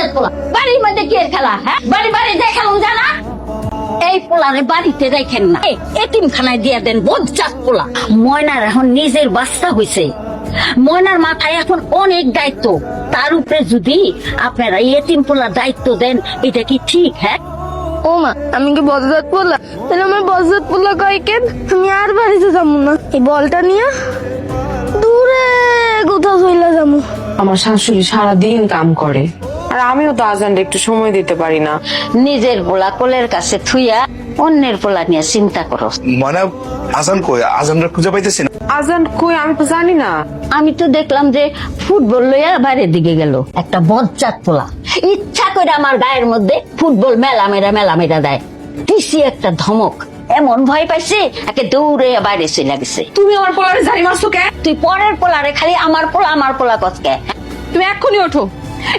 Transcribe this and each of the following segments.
বজ্জাত পোলা। বাড়ির মধ্যে কি এর খেলা? হ্যাঁ, বাড়ি বাড়ি দেখানো জানা। এই পোলারে বাড়িতে রাখেন না, এতিমখানায় দিয়ে দেন। বজ্জাত পোলা। ময়নার এখন নিজের বাচ্চা হয়েছে, ময়নার মাথায় এখন অনেক দায়িত্ব। তার উপরে যদি আপনারা এতিম পোলার দায়িত্ব দেন, এটা কি ঠিক? হ্যাঁ, ও মা, আমি কি বজ্জাত পোলা? তাহলে আমার বজ্জাত পোলা কয় কেন? আমি আর বাড়িতে যাবো না, এই বলটা নিয়ে দূরে কোথাও চলে যাবো। আমার শাশুড়ি সারাদিন কাম করে, আর আমিও তো আজানটা একটু সময় দিতে পারি না। নিজের পোলা কোলের কাছে থুইয়া অন্যের পোলা নিয়ে চিন্তা করো। মানে আজান কই? আজানটা খুঁজে পাইতেছি না। আজান কই আমি তো জানি না। আমি তো দেখলাম যে ফুটবল লইয়া বাইরের দিকে গেল একটা বজ্জাত পোলা। ইচ্ছা করে আমার গায়ের মধ্যে ফুটবল মেলা দেয়। দিছি একটা ধমক, এমন ভয় পাইছে একে দৌড়ে বাইরে চলে গেছে। তুমি আমার পোলারে জানি মারছো কে? তুই পরের পোলারে খালি আমার পোলা কচকে। তুমি এক্ষুনি ওঠো,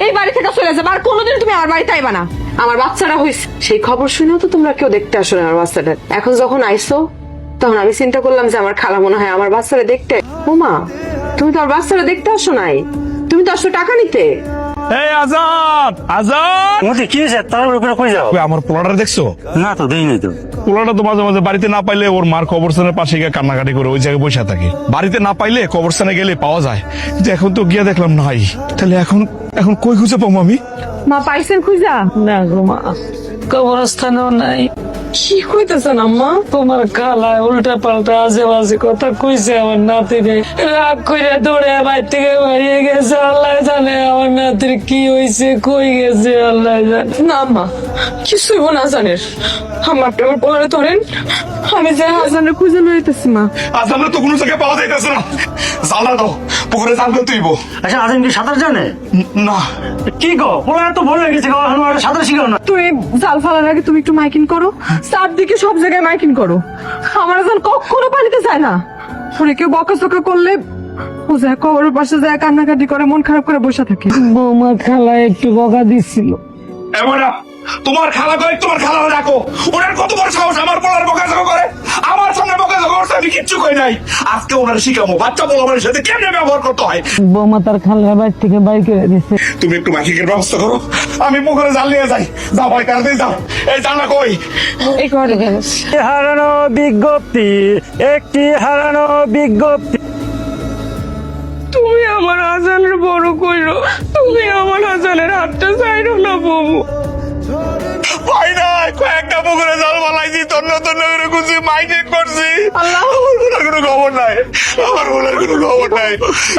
এই বাড়ি থেকে চলে যাবে, আর কোনোদিন তুমি আমার বাড়িতে আইবা না। আমার বাচ্চারা হয়েছে, সেই খবর শুনেও তো তোমরা কেউ দেখতে আসো না আমার বাচ্চাটা। এখন যখন আইসো তখন আমি চিন্তা করলাম যে আমার খালা মনে হয় আমার বাচ্চারা দেখতে। ওমা, তুমি তো আমার বাচ্চারা দেখতে আসো নাই, তুমি তো আসো টাকা নিতে। এই আজান, আজান! মতি কি হয়েছে? তার উপরে কই যাও? ওই আমার পোলাটা দেখছো? না তো দেই নাই তো। পোলাটা তো মাঝে মাঝে বাড়িতে না পাইলে ওর মার কবরস্থানের পাশে গিয়ে কান্নাকাটি করে ওই জায়গায় বসে থাকে। বাড়িতে না পাইলে কবরস্থানে গেলে পাওয়া যায়, কিন্তু এখন তো গিয়ে দেখলাম নাই। তাহলে এখন এখন কই খুঁজে পাবো আমি? মা পাইছেন খুঁজা? না গো মা, কবরস্থানেও নাই। কি কইতেছেন আম্মা? তোমার খালায় উল্টা পাল্টা আজে বাজে কথা কইছে আমার নাতিরে। রাগ করে দৌড়ে বাইর থেকে বেরিয়ে গেছে। আল্লাহ জানে আমার নাতির কি হয়েছে, কই গেছে আল্লাহ জানে। না আম্মা, কিছুই না জানের। আমার প্রেমের পোলারে ধরেন, আমি যে হাজানের খুঁজে লইতেছি মা। আজানের তো কোনো জায়গায় পাওয়া যাইতেছে না। জানা দাও, পুকুরে জাল করতে হইব। আচ্ছা, আজান কি সাঁতার জানে? না। কি গো, পোলা এত বড় হয়ে গেছে, সাঁতার শিখাও না? তুই জাল ফালার আগে তুমি একটু মাইকিং করো, চারদিকে সব জায়গায় মাইকিং করো। আমার জাল কখনো পানিতে যায় না। ওরে কেউ বকাঝকা করলে ও যায় কবরের পাশে যায় কান্নাকাটি করে, মন খারাপ করে বসে থাকে। বৌমা খালা একটু বকা দিচ্ছিল। এমরা তোমার খালা কয়, তোমার খালা রাখো। ওনার কত বড় সাহস আমার পোলার বকাঝকা করে, আমার সামনে বকাঝকা করছে, আমি কিচ্ছু কই নাই। আজকে ওনার শিখামো বাচ্চা পোলার সাথে কেমনে ব্যবহার করতে হয়। বৌমা তার খালা বাইর থেকে বাইর করে দিচ্ছে। তুমি একটু মাখিকের ব্যবস্থা করো, আমি পুকুরে জাল নিয়ে যাই। যাও ভাই, তাড়াতাড়ি যাও। এই জানা কই? এই করে হারানো বিজ্ঞপ্তি, একটি হারানো বিজ্ঞপ্তি। তুমি আমার আজানের বড় কইরো, তুমি আমার আজানের হাতটা চাইরো না বউ। ভাই নাই, কয়েকটা পুকুরে জাল বানাইছি, তন্ন করে খুঁজি, মাইকিং করছি। আল্লাহ, আমার বোলার কোনো খবর নাই, আমার বোলার কোনো খবর নাই।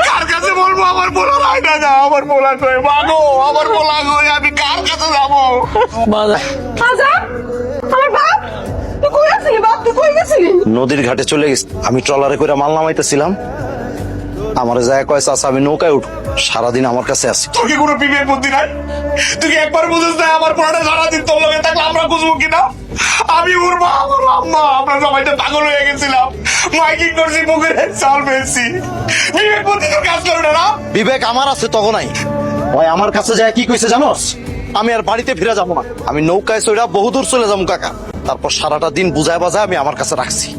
কার কাছে বলবো আমার বোলা নাই? না না, আমার বোলা কই মাগো, আমার বোলা কই, আমি কার কাছে যাবো? আজান, আমার বাপ, তুই কই আছিলি বাপ? তুই কই গেছিলি? নদীর ঘাটে চলে গেছি, আমি ট্রলারে করে মাল নামাইতেছিলাম। আমার যায় কয় চাচা আমি নৌকায় উঠ, সারাদিন আমার কাছে আছি। তোর কি কোনো বিবেক বুদ্ধি নাই? তুই কি একবার বুঝিস না আমার পোলাটা সারাদিন তোর লগে থাকলে আমরা বুঝবো কিনা? আমি ওর মা, আমার আম্মা, আমরা সবাই তো পাগল হয়ে গেছিলাম। মাইকিং করছি, পুকুরে চাল ফেলছি। বিবেক বুদ্ধি তোর কাজ করবে না? বিবেক আমার আছে তখন নাই। ওই আমার কাছে যায় কি কইছে জানোস? আমি আর বাড়িতে ফিরে যাবো না, আমি নৌকায় চড়া বহুদূর চলে যাবো কাকা। তারপর সারাটা দিন বুঝায় বাজায় আমি আমার কাছে রাখছি।